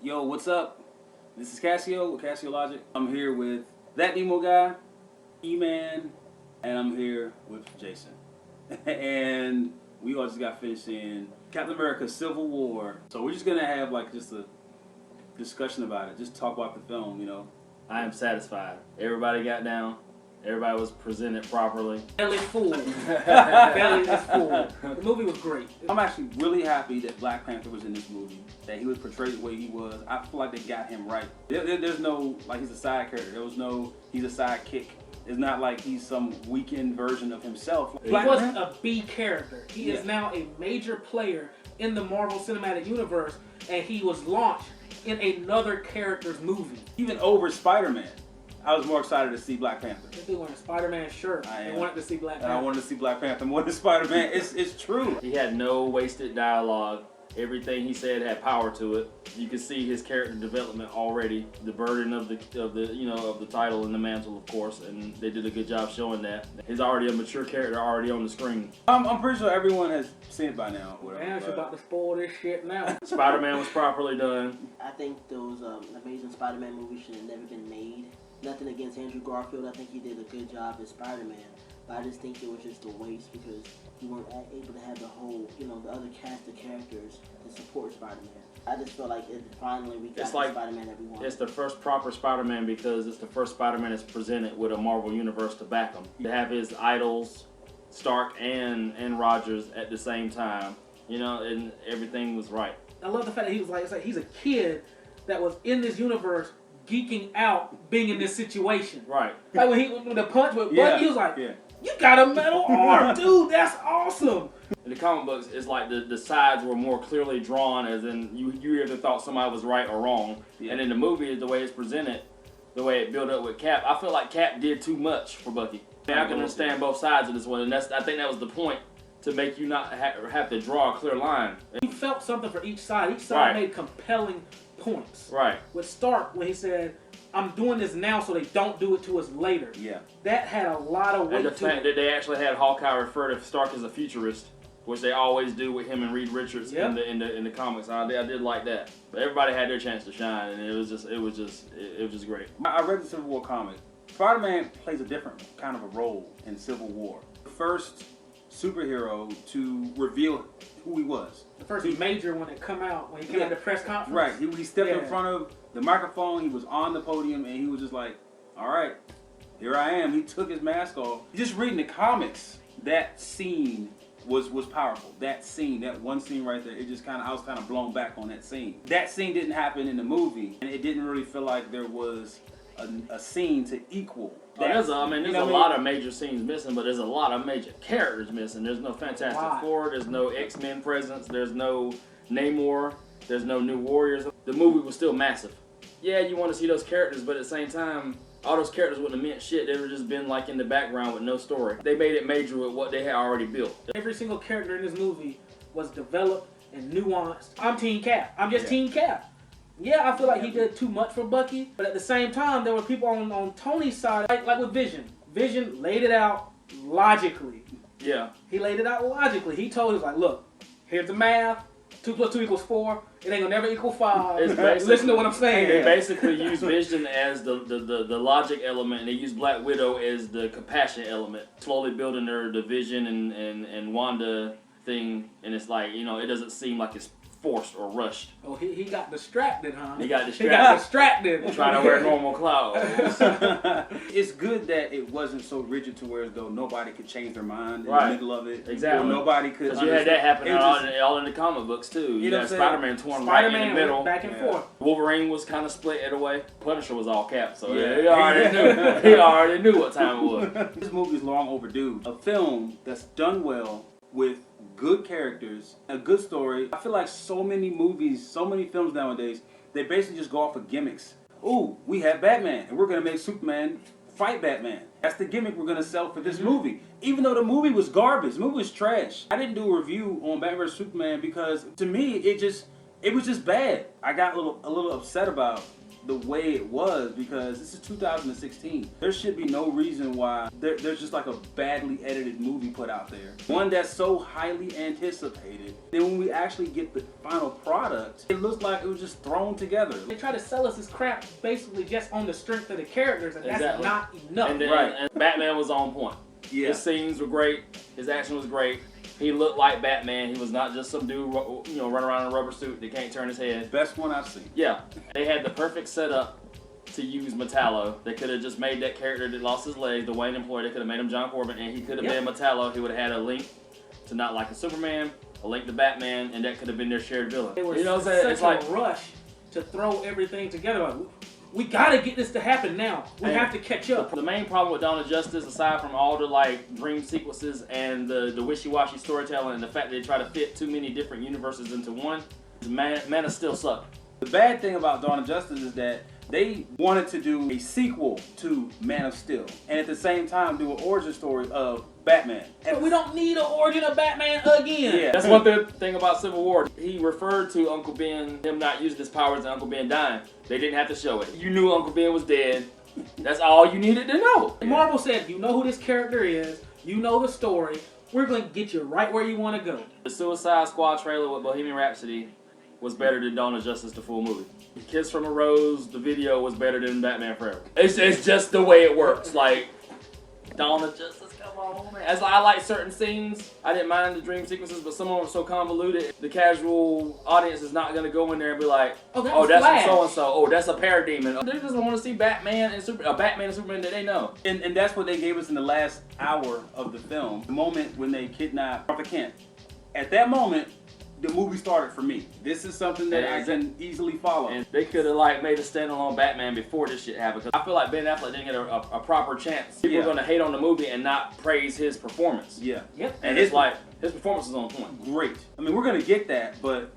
Yo, what's up? This is Cassio with Cassio Logic. I'm here with ThatDemoGuy, E-Man, and I'm here with Jason. And we all just got finished seeing Captain America Civil War. So we're just gonna have like just a discussion about it. Just talk about the film, you know. I am satisfied. Everybody got down. Everybody was presented properly. Belly full. Belly is full. The movie was great. I'm actually really happy that Black Panther was in this movie. That he was portrayed the way he was. I feel like they got him right. There's no, like, he's a side character. There was no, he's a sidekick. It's not like he's some weakened version of himself. He wasn't a B character. He is now a major player in the Marvel Cinematic Universe, and he was launched in another character's movie. Even over Spider-Man. I was more excited to see Black Panther. If they wearing a Spider-Man shirt, I wanted to see Black Panther. And I wanted to see Black Panther more than Spider-Man. It's true. He had no wasted dialogue. Everything he said had power to it. You could see his character development already. The burden of the title and the mantle, of course, and they did a good job showing that. He's already a mature character already on the screen. I'm pretty sure everyone has seen it by now. Man, you're about to spoil this shit now. Spider-Man was properly done. I think those Amazing Spider-Man movies should have never been made. Nothing against Andrew Garfield. I think he did a good job as Spider-Man. But I just think it was just a waste because you weren't able to have the whole, the other cast of characters to support Spider-Man. I just feel like finally we got the Spider-Man that we wanted. It's the first proper Spider-Man because it's the first Spider-Man that's presented with a Marvel Universe to back him. To have his idols, Stark and Rogers at the same time, and everything was right. I love the fact that he was like, it's like he's a kid that was in this universe geeking out being in this situation. Right. Like when the punch with Bucky, he was like, you got a metal arm, dude, that's awesome. In the comic books, it's like the sides were more clearly drawn, as in you either thought somebody was right or wrong. Yeah. And in the movie, the way it's presented, the way it built up with Cap, I feel like Cap did too much for Bucky. I can understand both sides of this one, and I think that was the point, to make you not have to draw a clear line. You felt something for each side. Each side made compelling points. Right. With Stark, when he said, I'm doing this now so they don't do it to us later. Yeah. That had a lot of weight to it. And the fact that they actually had Hawkeye refer to Stark as a futurist, which they always do with him and Reed Richards in the comics. I did like that. But everybody had their chance to shine, and it was just great. I read the Civil War comic. Spider-Man plays a different kind of a role in Civil War. The first superhero to reveal who he was. The first major one that come out when he came at the press conference. Right. He stepped in front of the microphone. He was on the podium, and he was just like, "All right, here I am." He took his mask off. Just reading the comics, that scene was powerful. That scene, that one scene right there, I was kind of blown back on that scene. That scene didn't happen in the movie, and it didn't really feel like there was a scene to equal. There's a lot of major scenes missing, but there's a lot of major characters missing. There's no Fantastic Four, there's no X-Men presence, there's no Namor, there's no New Warriors. The movie was still massive. Yeah, you want to see those characters, but at the same time, all those characters wouldn't have meant shit. They would have just been like in the background with no story. They made it major with what they had already built. Every single character in this movie was developed and nuanced. I'm Team Cap. I'm just Team Cap. Yeah, I feel like he did too much for Bucky, but at the same time, there were people on Tony's side, like with Vision. Vision laid it out logically. Yeah. He laid it out logically. He told us, like, look, here's the math. 2 + 2 = 4. It ain't gonna never equal 5. Listen to what I'm saying. They basically use Vision as the logic element, and they use Black Widow as the compassion element. Slowly building the Vision and Wanda thing, and it's like, it doesn't seem like it's forced or rushed. Oh, he got distracted, huh? He got distracted. Trying to wear normal clothes. It's good that it wasn't so rigid to where as though nobody could change their mind in the middle of it. Exactly. Or nobody could. Because you had that happen all in the comic books too. You had Spider-Man torn right in the middle. Back and forth. Wolverine was kind of split in a way. Punisher was all caps, so he already knew. He already knew what time it was. This movie is long overdue. A film that's done well with good characters, a good story. I feel like so many movies, so many films nowadays, they basically just go off of gimmicks. Ooh, we have Batman, and we're going to make Superman fight Batman. That's the gimmick we're going to sell for this movie. Even though the movie was garbage, the movie was trash. I didn't do a review on Batman vs. Superman because, to me, it was just bad. I got a little upset about the way it was because this is 2016. There should be no reason why there's just like a badly edited movie put out there. One that's so highly anticipated. Then when we actually get the final product, it looks like it was just thrown together. They try to sell us this crap basically just on the strength of the characters, and that's Exactly. not enough. And then, Right. and Batman was on point. Yeah. His scenes were great. His action was great. He looked like Batman. He was not just some dude, you know, running around in a rubber suit that can't turn his head. Best one I've seen. Yeah, they had the perfect setup to use Metallo. They could have just made that character that lost his leg, the Wayne employee. They could have made him John Corbin, and he could have been Metallo. He would have had a link to Not Like a Superman, a link to Batman, and that could have been their shared villain. They were You know what I'm saying? It's such like a rush to throw everything together. Like, we gotta get this to happen now. We have to catch up. the main problem with Dawn of Justice, aside from all the like dream sequences and the wishy-washy storytelling and the fact that they try to fit too many different universes into one, is Man of Steel sucked. The bad thing about Dawn of Justice is that they wanted to do a sequel to Man of Steel and at the same time do an origin story of Batman. But we don't need an origin of Batman again. Yeah. That's one thing about Civil War. He referred to Uncle Ben, him not using his powers, and Uncle Ben dying. They didn't have to show it. You knew Uncle Ben was dead. That's all you needed to know. Marvel said, you know who this character is, you know the story, we're going to get you right where you want to go. The Suicide Squad trailer with Bohemian Rhapsody was better than Dawn of Justice, the full movie. Kiss from a Rose, the video was better than Batman Forever. It's just the way it works. Like, Dawn of Justice, come on, man. As I like certain scenes, I didn't mind the dream sequences, but some of them were so convoluted, the casual audience is not going to go in there and be like, Oh, oh, that's Flash. from so-and-so. Oh, that's a parademon. They just want to see Batman and Superman that they know. And that's what they gave us in the last hour of the film. The moment when they kidnapped Arthur Kent. At that moment, the movie started for me. This is something that I can easily follow. And they could have like made a standalone Batman before this shit happened. Cause I feel like Ben Affleck didn't get a proper chance. People are gonna hate on the movie and not praise his performance. Yeah. Yep. And it's like his performance is on point. Great. I mean, we're gonna get that, but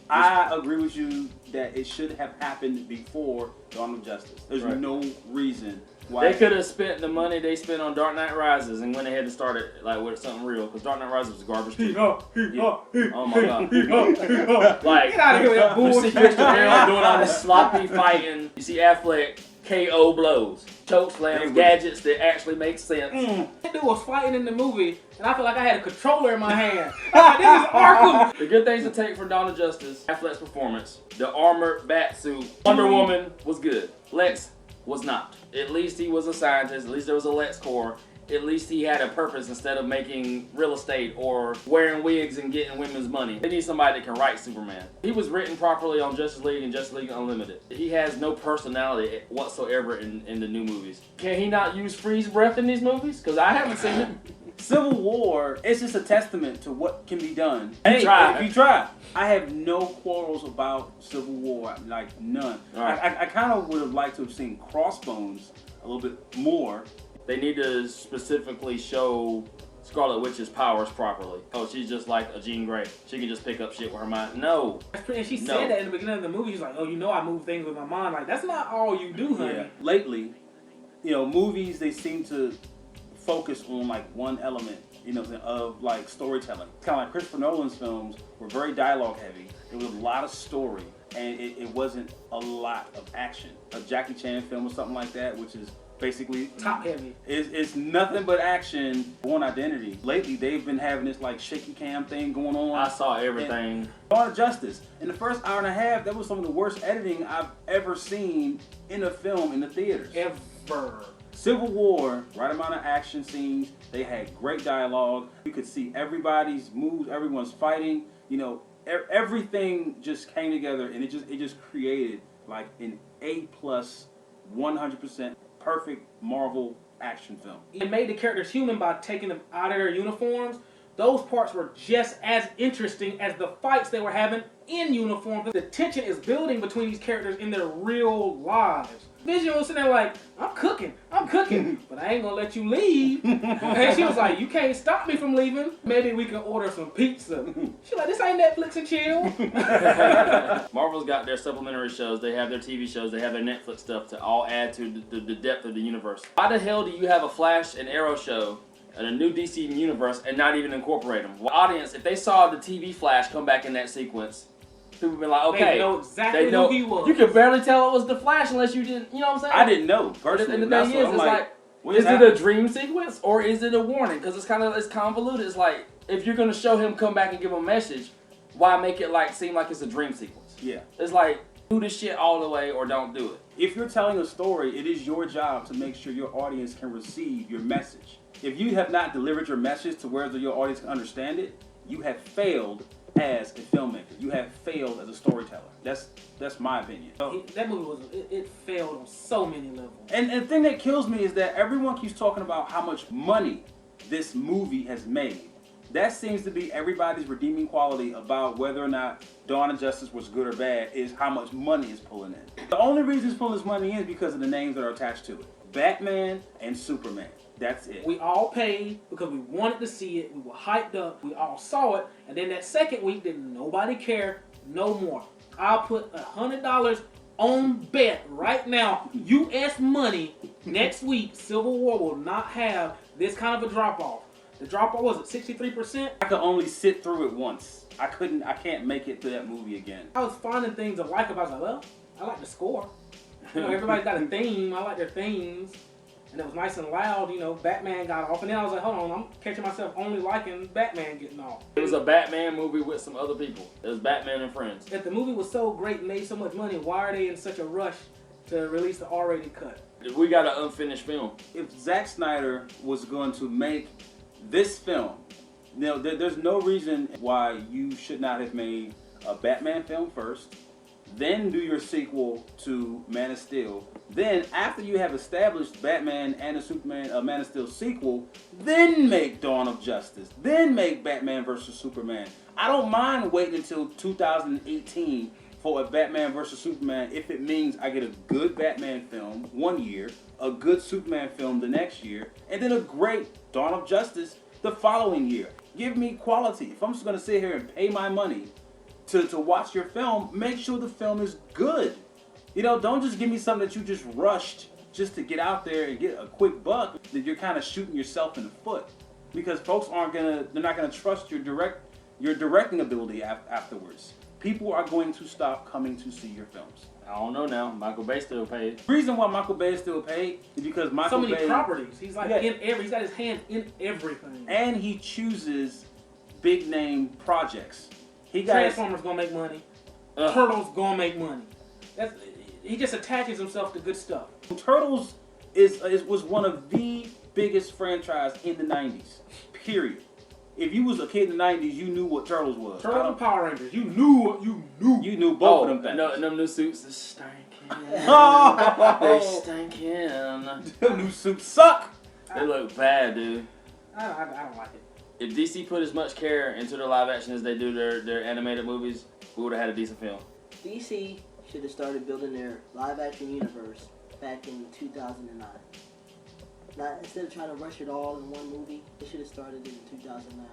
I agree with you that it should have happened before Dawn of Justice. There's no reason why. They could have spent the money they spent on Dark Knight Rises and went ahead and started like with something real. Because Dark Knight Rises was garbage too. Oh my god. Like, Get out of here with that you see bullshit. Christian Bale doing all this sloppy fighting. You see Affleck KO blows, choke slams, gadgets that actually make sense. That dude was fighting in the movie, and I feel like I had a controller in my hand. This is Arkham. The good things to take from Dawn of Justice, Affleck's performance, the armored bat suit, Wonder Woman was good. Lex was not. At least he was a scientist, at least there was a Lex Corps. At least he had a purpose instead of making real estate or wearing wigs and getting women's money. They need somebody that can write Superman. He was written properly on Justice League and Justice League Unlimited. He has no personality whatsoever in the new movies. Can he not use freeze breath in these movies? Because I haven't seen it. Civil War, it's just a testament to what can be done. You try. If you try. I have no quarrels about Civil War, like none. Right. I kind of would have liked to have seen Crossbones a little bit more. They need to specifically show Scarlet Witch's powers properly. Oh, she's just like a Jean Grey. She can just pick up shit with her mind. No. And she said that in the beginning of the movie. She's like, oh, you know I move things with my mind. Like, that's not all you do, honey. Yeah. Lately, you know, movies, they seem to focus on like one element, you know, of like storytelling. It's kind of like Christopher Nolan's films were very dialogue heavy. There was a lot of story, and it wasn't a lot of action. A Jackie Chan film or something like that, which is basically Top heavy. It's nothing but action. Born Identity. Lately, they've been having this like shaky cam thing going on. I saw everything. Dawn of Justice. In the first hour and a half, that was some of the worst editing I've ever seen in a film in the theaters. Ever. Civil War, right amount of action scenes. They had great dialogue. You could see everybody's moves. Everyone's fighting. You know, everything just came together, and it just created like an A+, 100% perfect Marvel action film. It made the characters human by taking them out of their uniforms. Those parts were just as interesting as the fights they were having in uniform. The tension is building between these characters in their real lives. Vision was sitting there like, I'm cooking, but I ain't gonna let you leave. And she was like, you can't stop me from leaving. Maybe we can order some pizza. She's like, this ain't Netflix and chill. Marvel's got their supplementary shows, they have their TV shows, they have their Netflix stuff to all add to the depth of the universe. Why the hell do you have a Flash and Arrow show and a new DC universe and not even incorporate them? Well, audience, if they saw the TV Flash come back in that sequence, People been like, okay, They know exactly who he was. You could barely tell it was the Flash unless you didn't. You know what I'm saying? I didn't know personally. And the thing is, it's like, is it a dream sequence or is it a warning? Because it's convoluted. It's like if you're gonna show him come back and give him a message, why make it like seem like it's a dream sequence? Yeah. It's like do this shit all the way or don't do it. If you're telling a story, it is your job to make sure your audience can receive your message. If you have not delivered your message to where your audience can understand it, you have failed as a filmmaker. You have failed as a storyteller. That's my opinion. That movie it failed on so many levels. And the thing that kills me is that everyone keeps talking about how much money this movie has made. That seems to be everybody's redeeming quality about whether or not Dawn of Justice was good or bad is how much money it's pulling in. The only reason it's pulling this money in is because of the names that are attached to it. Batman and Superman. That's it. We all paid because we wanted to see it. We were hyped up. We all saw it. And then that second week, didn't nobody care no more. I'll put $100 on bet right now. U.S. money next week, Civil War will not have this kind of a drop-off. The drop-off was it 63%? I could only sit through it once. I can't make it to that movie again. I was finding things to like about it. I was like, well, I like the score. You know, everybody's got a theme. I like their themes. And it was nice and loud, you know, Batman got off. And then I was like, hold on, I'm catching myself only liking Batman getting off. It was a Batman movie with some other people. It was Batman and friends. If the movie was so great and made so much money, why are they in such a rush to release the R-rated cut? We got an unfinished film. If Zack Snyder was going to make this film, you know, there's no reason why you should not have made a Batman film first, then do your sequel to Man of Steel. Then, after you have established Batman and a Superman, a Man of Steel sequel, then make Dawn of Justice. Then make Batman vs. Superman. I don't mind waiting until 2018 for a Batman vs. Superman if it means I get a good Batman film one year, a good Superman film the next year, and then a great Dawn of Justice the following year. Give me quality. If I'm just going to sit here and pay my money to watch your film, make sure the film is good. You know, don't just give me something that you just rushed just to get out there and get a quick buck. That you're kind of shooting yourself in the foot, because folks they're not gonna trust your directing ability afterwards. People are going to stop coming to see your films. I don't know now. Michael Bay still paid. The reason why Michael Bay is still paid is because Michael Bay... So many properties. He's like he's got his hand in everything. And he chooses big name projects. Transformers gonna make money. Turtles gonna make money. He just attaches himself to good stuff. Turtles was one of the biggest franchise in the 90s. Period. If you was a kid in the 90s, you knew what Turtles was. Turtles and Power Rangers. You knew what you knew. You knew both of them things. No, them new suits is stinking. They stinking. Them new suits suck. They look bad, dude. I don't like it. If DC put as much care into their live action as they do their animated movies, we would have had a decent film. DC should have started building their live action universe back in 2009. Instead of trying to rush it all in one movie, they should have started it in 2009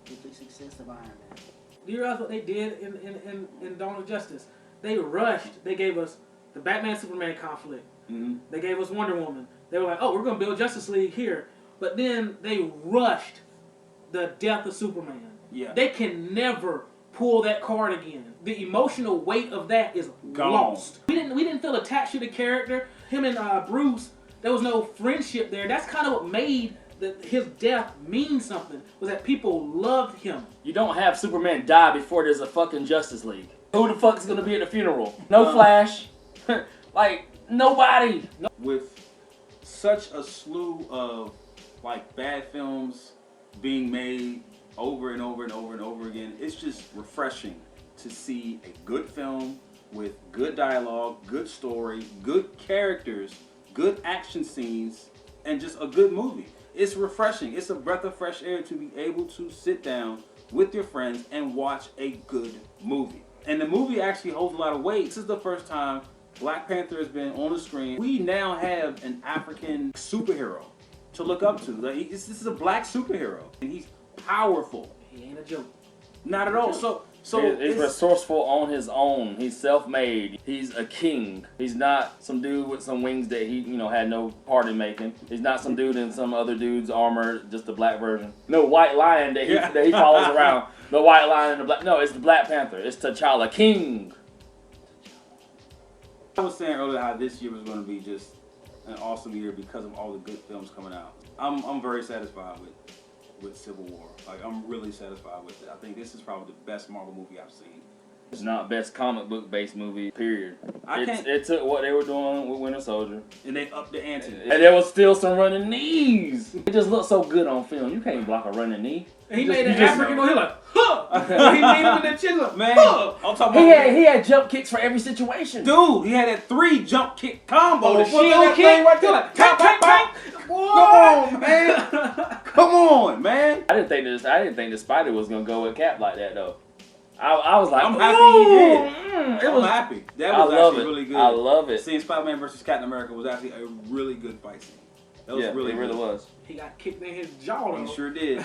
with the success of Iron Man. Do you realize what they did in Dawn of Justice? They rushed. They gave us the Batman-Superman conflict. Mm-hmm. They gave us Wonder Woman. They were like, oh, we're going to build Justice League here. But then they rushed the death of Superman. Yeah. They can never pull that card again. The emotional weight of that is gone. Lost. We didn't feel attached to the character. Him and Bruce, there was no friendship there. That's kind of what made his death mean something, was that people loved him. You don't have Superman die before there's a fucking Justice League. Who the fuck is gonna be at the funeral? No Flash. Like, nobody. With such a slew of like bad films being made over and over and over and over again, it's just refreshing to see a good film with good dialogue, good story, good characters, good action scenes, and just a good movie. It's refreshing. It's a breath of fresh air to be able to sit down with your friends and watch a good movie. And the movie actually holds a lot of weight. This is the first time Black Panther has been on the screen. We now have an African superhero to look up to. Like, this is a black superhero, and he's powerful. He ain't a joke. Not at all. So he's resourceful on his own. He's self-made. He's a king. He's not some dude with some wings that he, had no part in making. He's not some dude in some other dude's armor, just the black version. No white lion that he follows around. The White Lion and the Black. No, it's the Black Panther. It's T'Challa King. I was saying earlier how this year was going to be just an awesome year because of all the good films coming out. I'm very satisfied with Civil War. Like, I'm really satisfied with it. I think this is probably the best Marvel movie I've seen. It's not best comic book based movie, period. It It took what they were doing with Winter Soldier. And they upped the ante. And there was still some running knees. It just looked so good on film. You can't block a running knee. And he made an African on. He like, huh. He made him in the chin like, Man, huh. I'm talking about He had jump kicks for every situation. dude, he had that 3 jump kick combo. The Look at shield that kick. thing right there. Like, tank, tank, tank. Come on, man. Come on, man. I didn't think the Spider was gonna go with Cap like that though. I was like, I'm happy he did. It was happy. That I was love actually it. really good. I love it. Seeing Spider-Man versus Captain America was actually a really good fight scene. That was really it really was. He got kicked in his jaw. He sure did.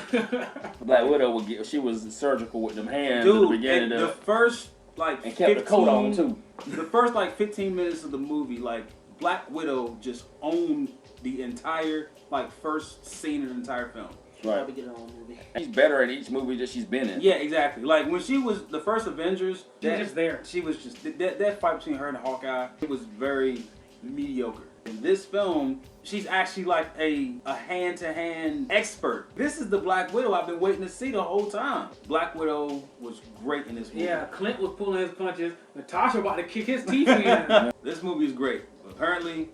Black Widow she was surgical with them hands Dude, at the beginning and of the first like and kept the coat on too. The first like 15 minutes of the movie, like Black Widow just owned the entire like first scene of the entire film. Right. Probably get her own movie. She's better in each movie that she's been in. Yeah, exactly. Like when she was the first Avengers, She was just there. She was just that fight between her and Hawkeye. It was very mediocre. In this film, she's actually like a hand-to-hand expert. This is the Black Widow I've been waiting to see the whole time. Black Widow was great in this movie. Yeah, Clint was pulling his punches. Natasha about to kick his teeth in. This movie is great. Apparently,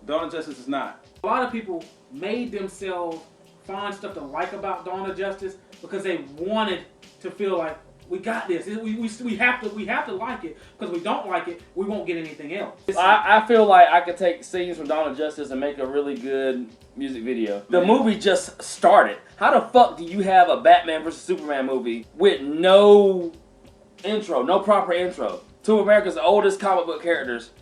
Dawn of Justice is not. A lot of people made themselves find stuff to like about Dawn of Justice because they wanted to feel like we got this. We have to like it because we don't like it, we won't get anything else. I feel like I could take scenes from Dawn of Justice and make a really good music video. The movie just started. How the fuck do you have a Batman vs Superman movie with no intro, no proper intro? Two of America's oldest comic book characters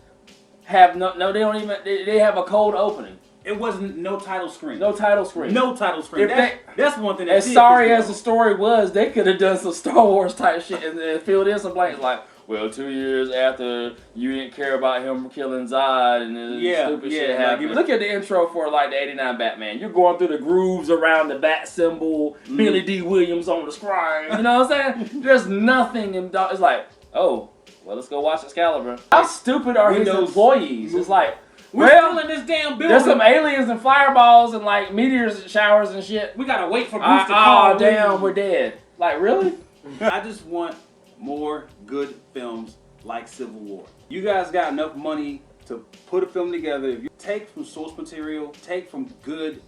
have they don't even they have a cold opening. It wasn't no title screen. No title screen. No title screen. That's one thing. As sorry as the story was, they could have done some Star Wars type shit and filled in some blanks like, well, 2 years after you didn't care about him killing Zod and stupid shit happened. Like, look at the intro for like the '89 Batman. You're going through the grooves around the bat symbol, Billy D. Williams on the screen. You know what I'm saying? There's nothing in It's like, oh, well, let's go watch Excalibur. How stupid are his employees? It's like, we're still in this damn building. There's some aliens and fireballs and like meteors showers and shit. We gotta wait for Bruce to call. Oh damn, we're dead. Like really? I just want more good films like Civil War. You guys got enough money to put a film together. If you take from source material, take from good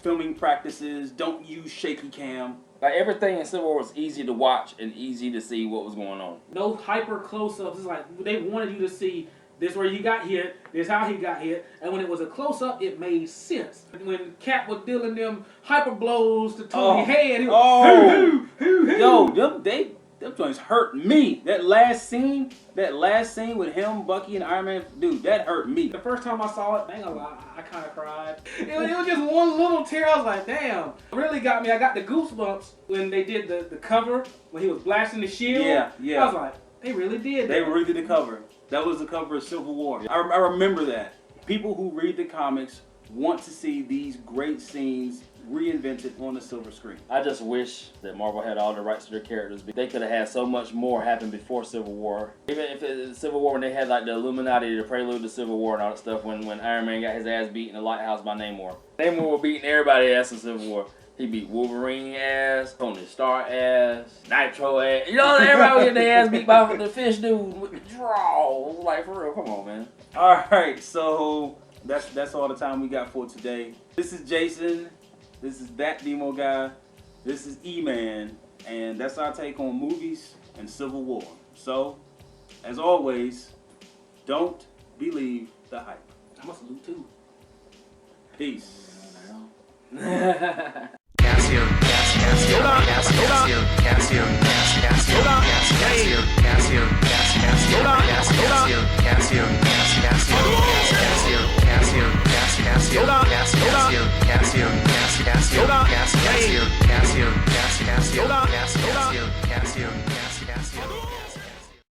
filming practices, don't use shaky cam. Like everything in Civil War was easy to watch and easy to see what was going on. No hyper close-ups. It's like they wanted you to see this where he got hit, this how he got hit, and when it was a close-up, it made sense. When Cap was dealing them hyper blows to Tony's head, he was, yo, them joints hurt me. That last scene with him, Bucky, and Iron Man, dude, that hurt me. The first time I saw it, I kind of cried. It was just one little tear. I was like, damn. It really got me. I got the goosebumps when they did the cover, when he was blasting the shield. Yeah. I was like, they really did that. They really did the cover. That was the cover of Civil War. I remember that. People who read the comics want to see these great scenes reinvented on the silver screen. I just wish that Marvel had all the rights to their characters. They could have had so much more happen before Civil War. Even if it's Civil War when they had like the Illuminati, the prelude to Civil War and all that stuff, when Iron Man got his ass beat in the lighthouse by Namor. Namor was beating everybody's ass in Civil War. He beat Wolverine ass, Tony Stark ass, Nitro ass. You know, everybody getting their ass beat by the fish dude with the draw. Like, for real, come on, man. All right, so that's all the time we got for today. This is Jason. This is ThatDemoGuy. This is E-Man. And that's our take on movies and Civil War. So, as always, don't believe the hype. I'm a salute too. Peace. Cassio, Cassio, Cassio, Cassio, Cassio, Cassio, Cassio, Cassio, Cassio, Cassio, Cassio, Cassio, Cassio,